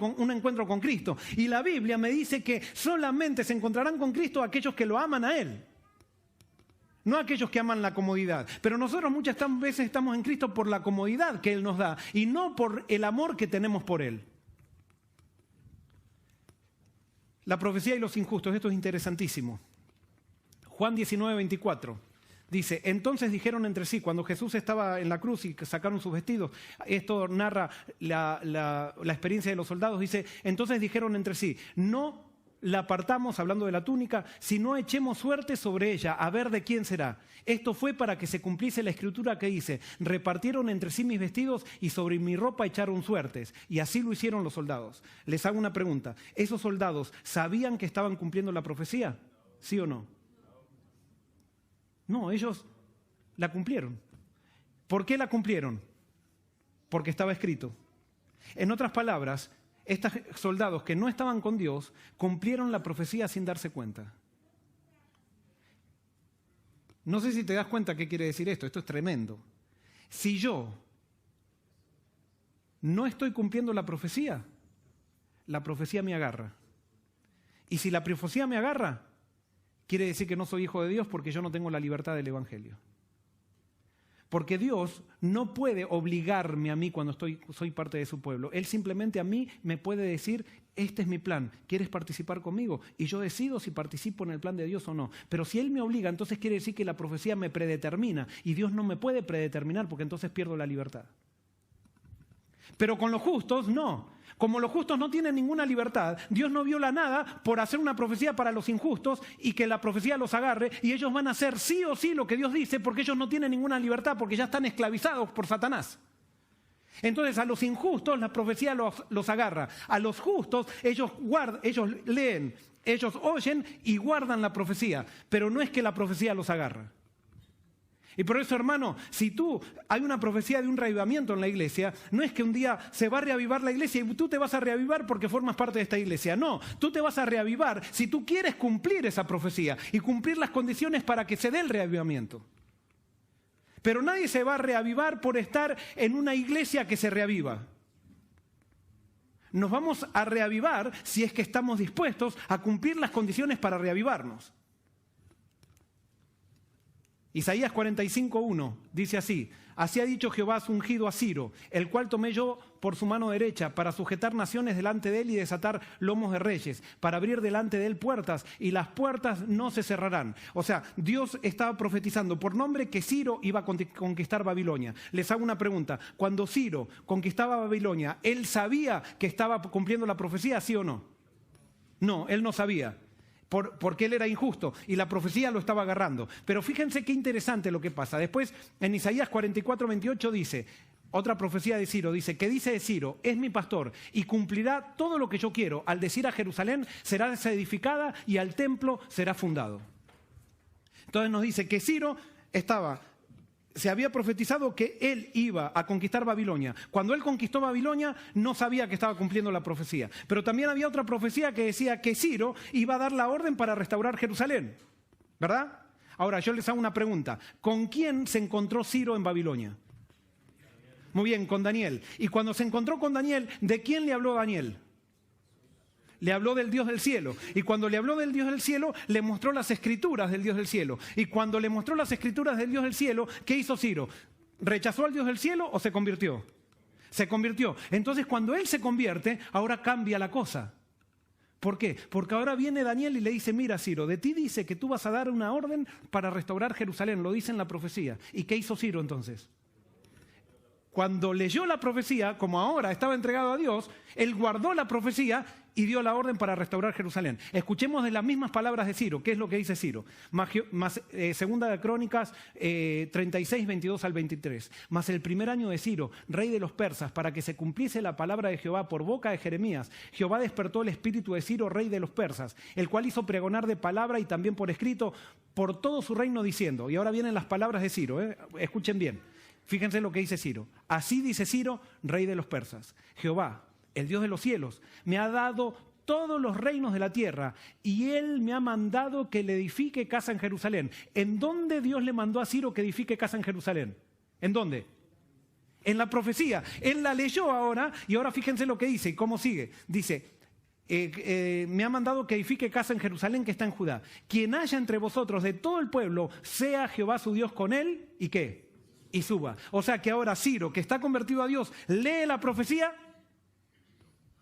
con Cristo. Y la Biblia me dice que solamente se encontrarán con Cristo aquellos que lo aman a Él. No aquellos que aman la comodidad. Pero nosotros muchas veces estamos en Cristo por la comodidad que Él nos da y no por el amor que tenemos por Él. La profecía y los injustos, esto es interesantísimo. Juan 19:24 dice, entonces dijeron entre sí, cuando Jesús estaba en la cruz y sacaron sus vestidos, esto narra la experiencia de los soldados, dice, entonces dijeron entre sí, no la apartamos, hablando de la túnica, sino echemos suerte sobre ella, a ver de quién será. Esto fue para que se cumpliese la escritura que dice, repartieron entre sí mis vestidos y sobre mi ropa echaron suertes. Y así lo hicieron los soldados. Les hago una pregunta, ¿esos soldados sabían que estaban cumpliendo la profecía? ¿Sí o no? No, ellos la cumplieron. ¿Por qué la cumplieron? Porque estaba escrito. En otras palabras, estos soldados que no estaban con Dios cumplieron la profecía sin darse cuenta. No sé si te das cuenta qué quiere decir esto. Esto es tremendo. Si yo no estoy cumpliendo la profecía me agarra. Y si la profecía me agarra, quiere decir que no soy hijo de Dios porque yo no tengo la libertad del Evangelio. Porque Dios no puede obligarme a mí cuando soy parte de su pueblo. Él simplemente a mí me puede decir, este es mi plan, ¿quieres participar conmigo? Y yo decido si participo en el plan de Dios o no. Pero si Él me obliga, entonces quiere decir que la profecía me predetermina. Y Dios no me puede predeterminar porque entonces pierdo la libertad. Pero con los justos no. Como los justos no tienen ninguna libertad, Dios no viola nada por hacer una profecía para los injustos y que la profecía los agarre y ellos van a hacer sí o sí lo que Dios dice porque ellos no tienen ninguna libertad, porque ya están esclavizados por Satanás. Entonces a los injustos la profecía los agarra. A los justos ellos leen, ellos oyen y guardan la profecía, pero no es que la profecía los agarra. Y por eso, hermano, si hay una profecía de un reavivamiento en la iglesia, no es que un día se va a reavivar la iglesia y tú te vas a reavivar porque formas parte de esta iglesia. No, tú te vas a reavivar si tú quieres cumplir esa profecía y cumplir las condiciones para que se dé el reavivamiento. Pero nadie se va a reavivar por estar en una iglesia que se reaviva. Nos vamos a reavivar si es que estamos dispuestos a cumplir las condiciones para reavivarnos. Isaías 45:1 dice así, así ha dicho Jehová a su ungido a Ciro, el cual tomé yo por su mano derecha para sujetar naciones delante de él y desatar lomos de reyes, para abrir delante de él puertas y las puertas no se cerrarán. O sea, Dios estaba profetizando por nombre que Ciro iba a conquistar Babilonia. Les hago una pregunta, cuando Ciro conquistaba Babilonia, ¿él sabía que estaba cumpliendo la profecía, sí o no? No, él no sabía. Porque él era injusto y la profecía lo estaba agarrando. Pero fíjense qué interesante lo que pasa. Después en Isaías 44:28 dice, otra profecía de Ciro, dice, que dice de Ciro, es mi pastor y cumplirá todo lo que yo quiero. Al decir a Jerusalén será edificada y al templo será fundado. Entonces nos dice que Ciro se había profetizado que él iba a conquistar Babilonia. Cuando él conquistó Babilonia, no sabía que estaba cumpliendo la profecía. Pero también había otra profecía que decía que Ciro iba a dar la orden para restaurar Jerusalén. ¿Verdad? Ahora, yo les hago una pregunta. ¿Con quién se encontró Ciro en Babilonia? Muy bien, con Daniel. Y cuando se encontró con Daniel, ¿de quién le habló Daniel? Le habló del Dios del cielo. Y cuando le habló del Dios del cielo, le mostró las escrituras del Dios del cielo. Y cuando le mostró las escrituras del Dios del cielo, ¿qué hizo Ciro? ¿Rechazó al Dios del cielo o se convirtió? Se convirtió. Entonces, cuando él se convierte, ahora cambia la cosa. ¿Por qué? Porque ahora viene Daniel y le dice, mira Ciro, de ti dice que tú vas a dar una orden para restaurar Jerusalén. Lo dice en la profecía. ¿Y qué hizo Ciro entonces? Cuando leyó la profecía, como ahora estaba entregado a Dios, él guardó la profecía y dio la orden para restaurar Jerusalén. Escuchemos de las mismas palabras de Ciro. ¿Qué es lo que dice Ciro? Segunda de Crónicas 36, 22 al 23. Mas el primer año de Ciro, rey de los persas, para que se cumpliese la palabra de Jehová por boca de Jeremías, Jehová despertó el espíritu de Ciro, rey de los persas, el cual hizo pregonar de palabra y también por escrito por todo su reino diciendo, y ahora vienen las palabras de Ciro, escuchen bien, fíjense lo que dice Ciro. Así dice Ciro, rey de los persas, Jehová, el Dios de los cielos, me ha dado todos los reinos de la tierra y Él me ha mandado que le edifique casa en Jerusalén. ¿En dónde Dios le mandó a Ciro que edifique casa en Jerusalén? ¿En dónde? En la profecía. Él la leyó ahora y ahora fíjense lo que dice y cómo sigue. Dice, me ha mandado que edifique casa en Jerusalén que está en Judá. Quien haya entre vosotros de todo el pueblo, sea Jehová su Dios con él y ¿qué? Y suba. O sea que ahora Ciro, que está convertido a Dios, lee la profecía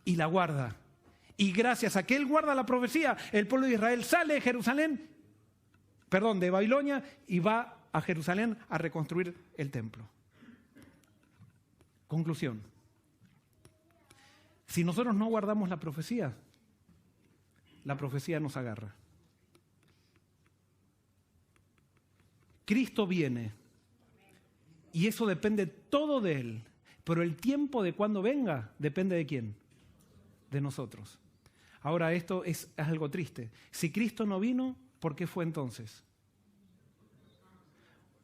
y la guarda. Y gracias a que él guarda la profecía, el pueblo de Israel sale de Jerusalén, de Babilonia, y va a Jerusalén a reconstruir el templo. Conclusión. Si nosotros no guardamos la profecía nos agarra. Cristo viene y eso depende todo de Él, pero el tiempo de cuando venga depende de ¿quién? De nosotros. Ahora esto es algo triste. Si Cristo no vino, ¿por qué fue entonces?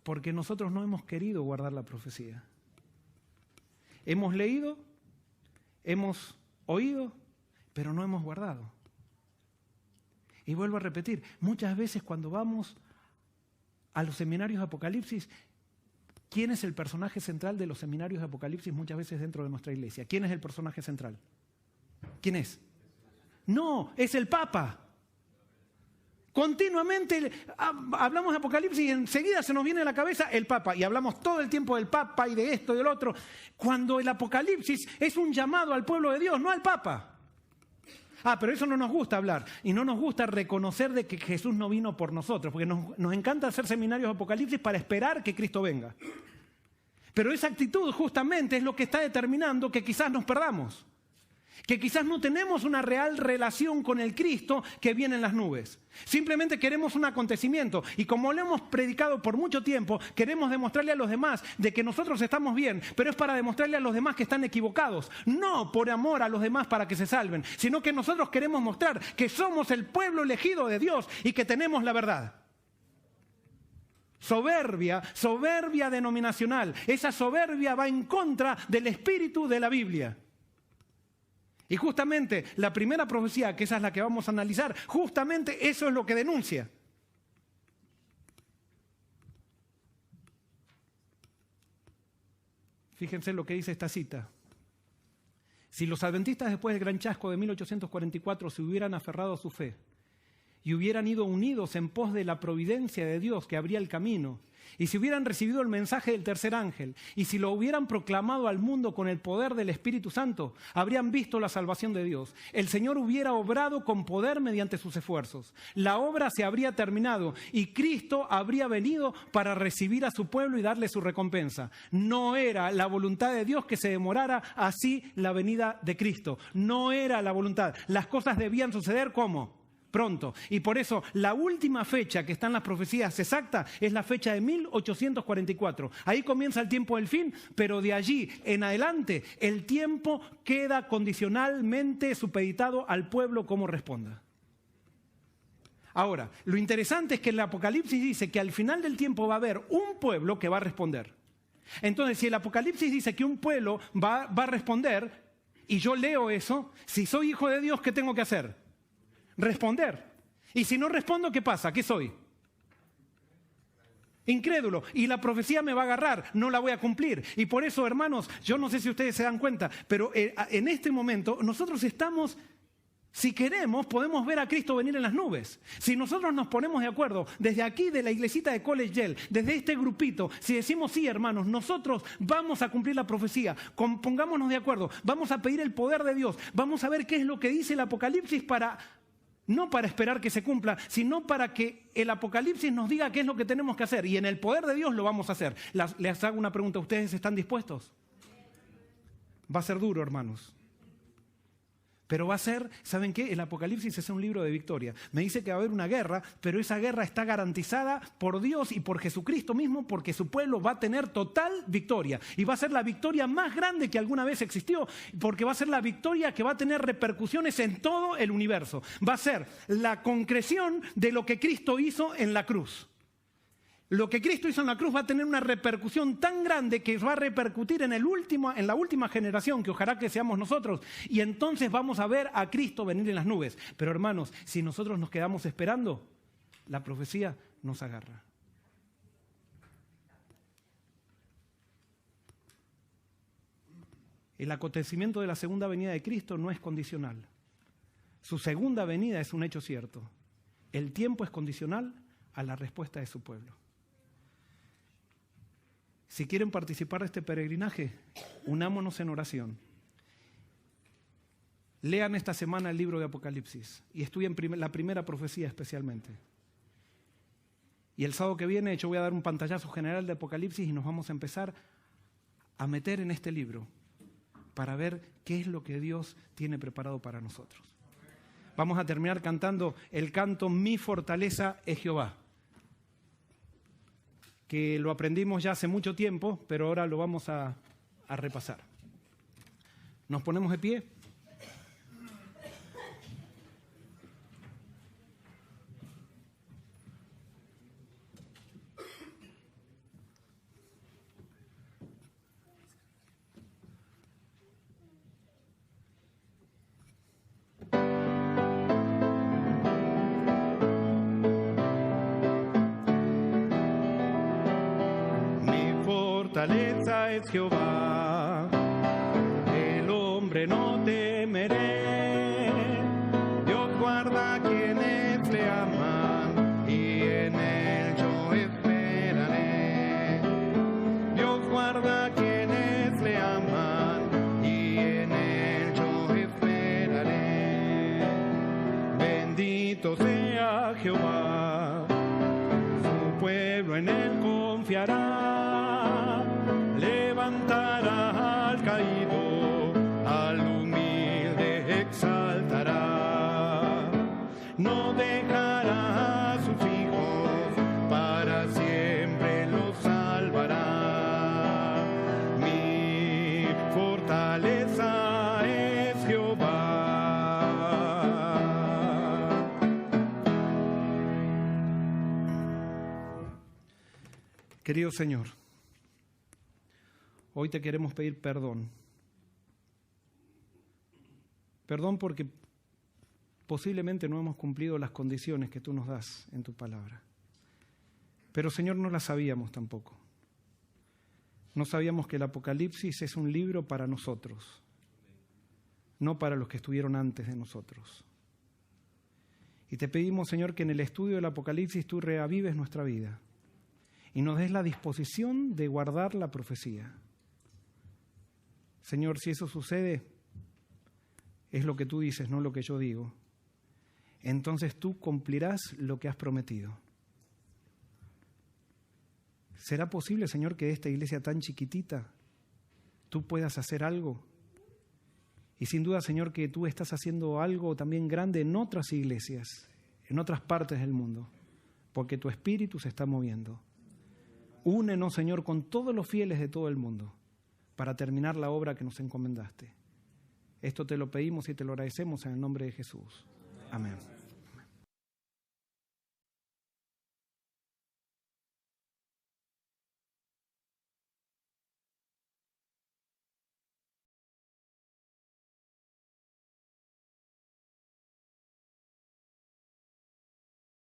Porque nosotros no hemos querido guardar la profecía. Hemos leído, hemos oído, pero no hemos guardado. Y vuelvo a repetir, muchas veces cuando vamos a los seminarios de Apocalipsis, ¿quién es el personaje central de los seminarios de Apocalipsis muchas veces dentro de nuestra iglesia? ¿Quién es el personaje central? ¿Quién es? No, es el Papa. Continuamente hablamos de Apocalipsis y enseguida se nos viene a la cabeza el Papa. Y hablamos todo el tiempo del Papa y de esto y del otro. Cuando el Apocalipsis es un llamado al pueblo de Dios, no al Papa. Pero eso no nos gusta hablar. Y no nos gusta reconocer de que Jesús no vino por nosotros. Porque nos encanta hacer seminarios de Apocalipsis para esperar que Cristo venga. Pero esa actitud justamente es lo que está determinando que quizás nos perdamos. Que quizás no tenemos una real relación con el Cristo que viene en las nubes. Simplemente queremos un acontecimiento y como lo hemos predicado por mucho tiempo, queremos demostrarle a los demás de que nosotros estamos bien, pero es para demostrarle a los demás que están equivocados. No por amor a los demás para que se salven, sino que nosotros queremos mostrar que somos el pueblo elegido de Dios y que tenemos la verdad. Soberbia denominacional. Esa soberbia va en contra del espíritu de la Biblia. Y justamente la primera profecía, que esa es la que vamos a analizar, justamente eso es lo que denuncia. Fíjense lo que dice esta cita. Si los adventistas después del gran chasco de 1844 se hubieran aferrado a su fe y hubieran ido unidos en pos de la providencia de Dios que abría el camino, y si hubieran recibido el mensaje del tercer ángel, y si lo hubieran proclamado al mundo con el poder del Espíritu Santo, habrían visto la salvación de Dios. El Señor hubiera obrado con poder mediante sus esfuerzos. La obra se habría terminado y Cristo habría venido para recibir a su pueblo y darle su recompensa. No era la voluntad de Dios que se demorara así la venida de Cristo. No era la voluntad. Las cosas debían suceder ¿cómo? Pronto. Y por eso la última fecha que está en las profecías exacta es la fecha de 1844. Ahí comienza el tiempo del fin, pero de allí en adelante el tiempo queda condicionalmente supeditado al pueblo como responda. Ahora, lo interesante es que el Apocalipsis dice que al final del tiempo va a haber un pueblo que va a responder. Entonces, si el Apocalipsis dice que un pueblo va a responder, y yo leo eso, si soy hijo de Dios, ¿qué tengo que hacer? Responder. Y si no respondo, ¿qué pasa? ¿Qué soy? Incrédulo. Y la profecía me va a agarrar, no la voy a cumplir. Y por eso, hermanos, yo no sé si ustedes se dan cuenta, pero en este momento nosotros estamos, si queremos, podemos ver a Cristo venir en las nubes. Si nosotros nos ponemos de acuerdo, desde aquí de la iglesita de College Yale, desde este grupito, si decimos sí, hermanos, nosotros vamos a cumplir la profecía, pongámonos de acuerdo, vamos a pedir el poder de Dios, vamos a ver qué es lo que dice el Apocalipsis no para esperar que se cumpla, sino para que el Apocalipsis nos diga qué es lo que tenemos que hacer. Y en el poder de Dios lo vamos a hacer. Les hago una pregunta, ¿ustedes están dispuestos? Va a ser duro, hermanos. Pero va a ser, ¿saben qué? El Apocalipsis es un libro de victoria. Me dice que va a haber una guerra, pero esa guerra está garantizada por Dios y por Jesucristo mismo, porque su pueblo va a tener total victoria. Y va a ser la victoria más grande que alguna vez existió, porque va a ser la victoria que va a tener repercusiones en todo el universo. Va a ser la concreción de lo que Cristo hizo en la cruz. Lo que Cristo hizo en la cruz va a tener una repercusión tan grande que va a repercutir en la última generación, que ojalá que seamos nosotros. Y entonces vamos a ver a Cristo venir en las nubes. Pero hermanos, si nosotros nos quedamos esperando, la profecía nos agarra. El acontecimiento de la segunda venida de Cristo no es condicional. Su segunda venida es un hecho cierto. El tiempo es condicional a la respuesta de su pueblo. Si quieren participar de este peregrinaje, unámonos en oración. Lean esta semana el libro de Apocalipsis y estudien la primera profecía especialmente. Y el sábado que viene yo voy a dar un pantallazo general de Apocalipsis y nos vamos a empezar a meter en este libro para ver qué es lo que Dios tiene preparado para nosotros. Vamos a terminar cantando el canto Mi fortaleza es Jehová, que lo aprendimos ya hace mucho tiempo, pero ahora lo vamos a repasar. Nos ponemos de pie. Fortaleza es Jehová, el hombre no temeré. Dios guarda a quienes le aman y en él yo esperaré. Dios guarda a quienes le aman y en él yo esperaré. Bendito sea Jehová, su pueblo en él confiará. Levantará al caído, al humilde exaltará. No dejará a sus hijos, para siempre los salvará. Mi fortaleza es Jehová. Querido Señor, hoy te queremos pedir perdón. Perdón porque posiblemente no hemos cumplido las condiciones que tú nos das en tu palabra. Pero Señor, no las sabíamos tampoco. No sabíamos que el Apocalipsis es un libro para nosotros, no para los que estuvieron antes de nosotros. Y te pedimos, Señor, que en el estudio del Apocalipsis tú reavives nuestra vida y nos des la disposición de guardar la profecía. Señor, si eso sucede, es lo que tú dices, no lo que yo digo. Entonces tú cumplirás lo que has prometido. ¿Será posible, Señor, que de esta iglesia tan chiquitita tú puedas hacer algo? Y sin duda, Señor, que tú estás haciendo algo también grande en otras iglesias, en otras partes del mundo, porque tu espíritu se está moviendo. Únenos, Señor, con todos los fieles de todo el mundo, para terminar la obra que nos encomendaste. Esto te lo pedimos y te lo agradecemos en el nombre de Jesús. Amén.